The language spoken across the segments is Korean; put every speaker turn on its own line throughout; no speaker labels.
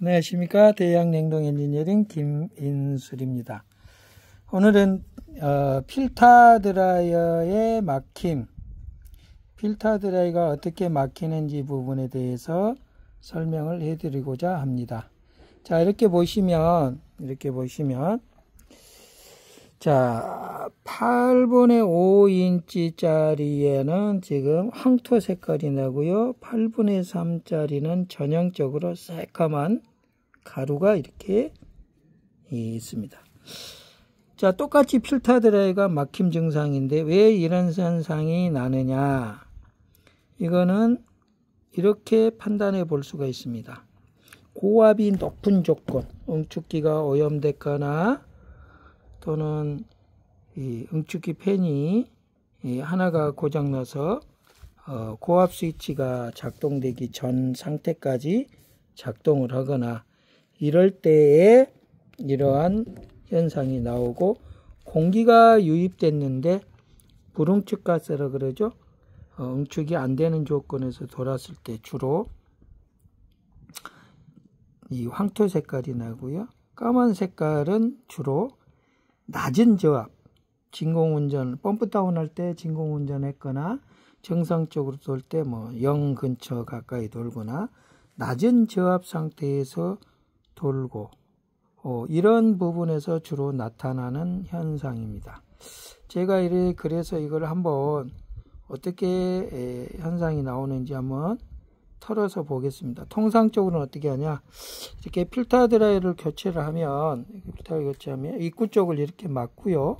안녕하십니까. 대양냉동 엔지니어링 김인술입니다. 오늘은 필터 드라이어의 막힘, 필터 드라이가 어떻게 막히는지 부분에 대해서 설명을 해드리고자 합니다. 자, 이렇게 보시면 자, 8분의 5인치짜리에는 지금 황토 색깔이 나고요. 8분의 3짜리는 전형적으로 새까만 가루가 이렇게 있습니다. 자, 똑같이 필터 드라이가 막힘 증상인데 왜 이런 현상이 나느냐? 이거는 이렇게 판단해 볼 수가 있습니다. 고압이 높은 조건, 응축기가 오염됐거나 또는 이 응축기 팬이 하나가 고장나서 고압 스위치가 작동되기 전 상태까지 작동을 하거나 이럴 때에 이러한 현상이 나오고, 공기가 유입됐는데 불응축 가스라 그러죠. 응축이 안 되는 조건에서 돌았을 때 주로 이 황토 색깔이 나고요. 까만 색깔은 주로 낮은 저압, 진공운전, 펌프 다운 할 때 진공운전 했거나 정상적으로 돌 때 뭐 0 근처 가까이 돌거나 낮은 저압 상태에서 돌고 이런 부분에서 주로 나타나는 현상입니다. 제가 그래서 이걸 한번 어떻게 현상이 나오는지 한번 털어서 보겠습니다. 통상적으로는 어떻게 하냐, 이렇게 필터 드라이를 교체를 하면 입구 쪽을 이렇게 막고요.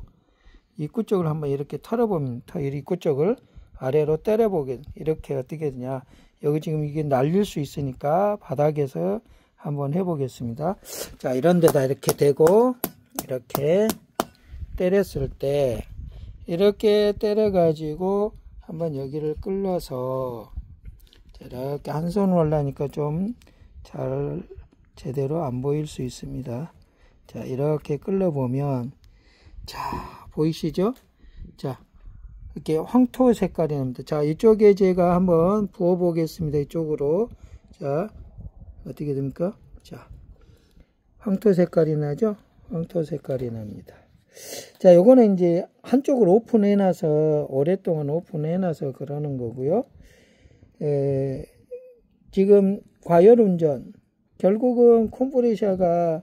입구 쪽을 한번 이렇게 털어보면 입구 쪽을 아래로 때려보게, 이렇게 어떻게 되냐, 여기 지금 이게 날릴 수 있으니까 바닥에서 한번 해보겠습니다. 자, 이런 데다 이렇게 대고 이렇게 때렸을 때 이렇게 때려 가지고 한번 여기를 끌어서 이렇게 한 손으로 하려니까 좀 잘 제대로 안 보일 수 있습니다. 자, 이렇게 끌어보면, 자, 보이시죠? 자, 이렇게 황토 색깔이 납니다. 자, 이쪽에 제가 한번 부어 보겠습니다. 이쪽으로. 자, 어떻게 됩니까? 자, 황토 색깔이 나죠? 황토 색깔이 납니다. 자, 요거는 이제 한쪽을 오픈해놔서, 오랫동안 오픈해놔서 그러는 거고요. 지금 과열운전, 결국은 컴프레셔가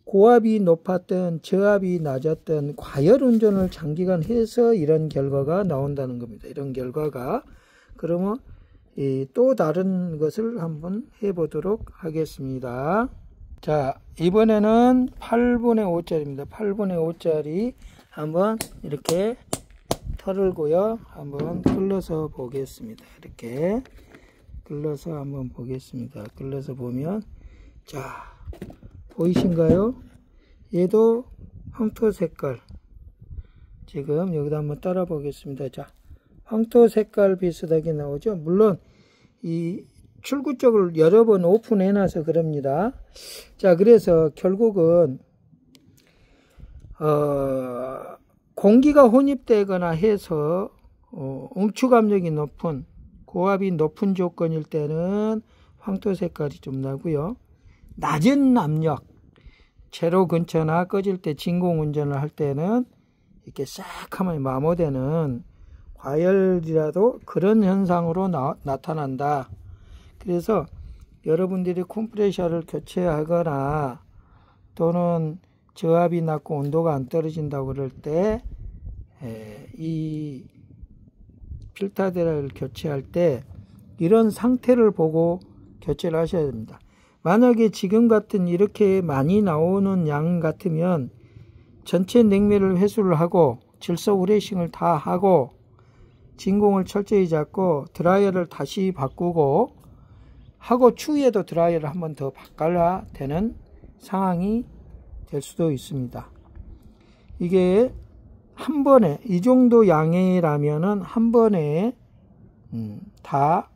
고압이 높았던 저압이 낮았던 과열운전을 장기간 해서 이런 결과가 나온다는 겁니다. 이런 결과가. 그러면 또 다른 것을 한번 해보도록 하겠습니다. 자, 이번에는 8분의 5짜리입니다. 8분의 5짜리 한번 이렇게 털고요. 한번 끌어서 보겠습니다. 이렇게 끌어서 한번 보겠습니다. 끌어서 보면, 자, 보이신가요? 얘도 황토 색깔. 지금 여기다 한번 따라 보겠습니다. 자, 황토 색깔 비슷하게 나오죠. 물론 이 출구 쪽을 여러 번 오픈해 놔서 그럽니다. 자, 그래서 결국은 공기가 혼입되거나 해서 응축 압력이 높은, 고압이 높은 조건일 때는 황토 색깔이 좀 나고요. 낮은 압력, 제로 근처나 꺼질 때 진공운전을 할 때는 이렇게 새카맣게 마모되는, 과열이라도 그런 현상으로 나타난다. 그래서 여러분들이 컴프레셔를 교체하거나 또는 저압이 낮고 온도가 안 떨어진다고 그럴 때 이 필터 드라이를 교체할 때 이런 상태를 보고 교체를 하셔야 됩니다. 만약에 지금 같은 이렇게 많이 나오는 양 같으면 전체 냉매를 회수를 하고 질소 우레싱을 다 하고 진공을 철저히 잡고 드라이어를 다시 바꾸고 하고 추후에도 드라이어를 한 번 더 바꿔야 되는 상황이 될 수도 있습니다. 이게 한 번에 이 정도 양이라면은 한 번에 다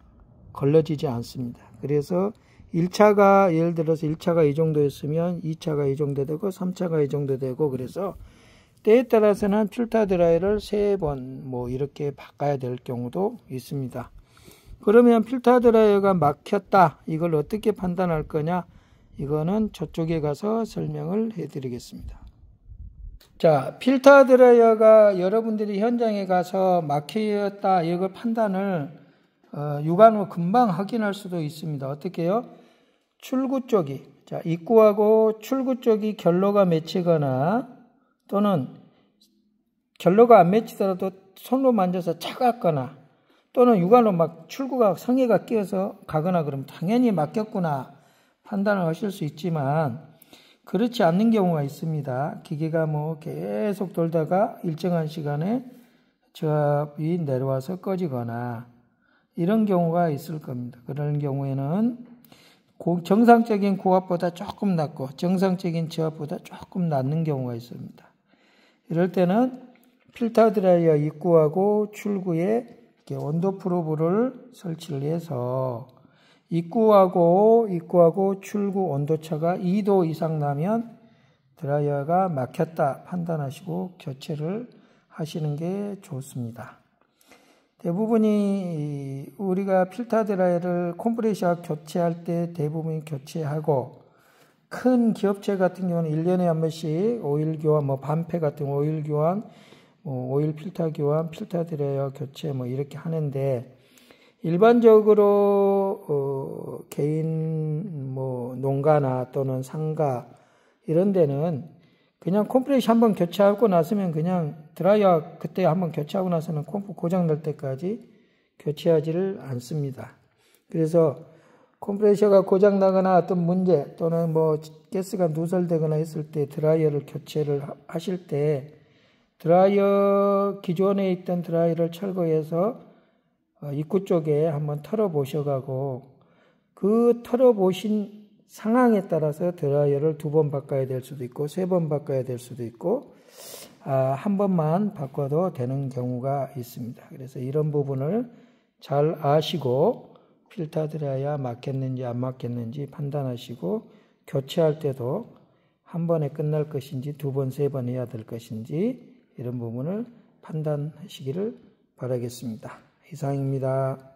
걸러지지 않습니다. 그래서 1차가 예를 들어서 1차가 이 정도였으면 2차가 이 정도 되고 3차가 이 정도 되고, 그래서 때에 따라서는 필터 드라이를 3번 뭐 이렇게 바꿔야 될 경우도 있습니다. 그러면 필터 드라이어가 막혔다, 이걸 어떻게 판단할 거냐? 이거는 저쪽에 가서 설명을 해드리겠습니다. 자, 필터 드라이어가 여러분들이 현장에 가서 막혔다 이걸 판단을 육안 후 금방 확인할 수도 있습니다. 어떻게요? 출구 쪽이, 자, 입구하고 출구 쪽이 결로가 맺히거나 또는 결로가 안 맺히더라도 손으로 만져서 차갑거나 또는 육안으로 막 출구가 성에가 끼어서 가거나 그러면 당연히 막혔구나 판단을 하실 수 있지만 그렇지 않는 경우가 있습니다. 기계가 뭐 계속 돌다가 일정한 시간에 저압이 내려와서 꺼지거나 이런 경우가 있을 겁니다. 그런 경우에는 정상적인 고압보다 조금 낮고 정상적인 저압보다 조금 낮는 경우가 있습니다. 이럴 때는 필터 드라이어 입구하고 출구에 이렇게 온도 프로브를 설치를 해서 입구하고 출구 온도차가 2도 이상 나면 드라이어가 막혔다 판단하시고 교체를 하시는 게 좋습니다. 대부분이 우리가 필터 드라이어를 컴프레셔 교체할 때 대부분이 교체하고 큰 기업체 같은 경우는 1년에 한 번씩 오일 교환, 반패 같은 오일 교환, 오일 필터 교환, 필터 드라이어 교체 이렇게 하는데 일반적으로 개인 농가나 또는 상가 이런 데는 그냥 컴프레셔 한번 교체하고 나서면 그냥 드라이어 그때 한번 교체하고 나서는 컴프 고장 날 때까지 교체하지를 않습니다. 그래서 컴프레셔가 고장 나거나 어떤 문제 또는 가스가 누설되거나 했을 때 드라이어를 교체를 하실 때 드라이어 기존에 있던 드라이어를 철거해서 입구 쪽에 한번 털어보셔가고 그 털어보신 상황에 따라서 드라이어를 2번 바꿔야 될 수도 있고 3번 바꿔야 될 수도 있고 한 번만 바꿔도 되는 경우가 있습니다. 그래서 이런 부분을 잘 아시고 필터 드라이어 막혔는지 안 막혔는지 판단하시고 교체할 때도 한 번에 끝날 것인지 2번, 3번 해야 될 것인지 이런 부분을 판단하시기를 바라겠습니다. 이상입니다.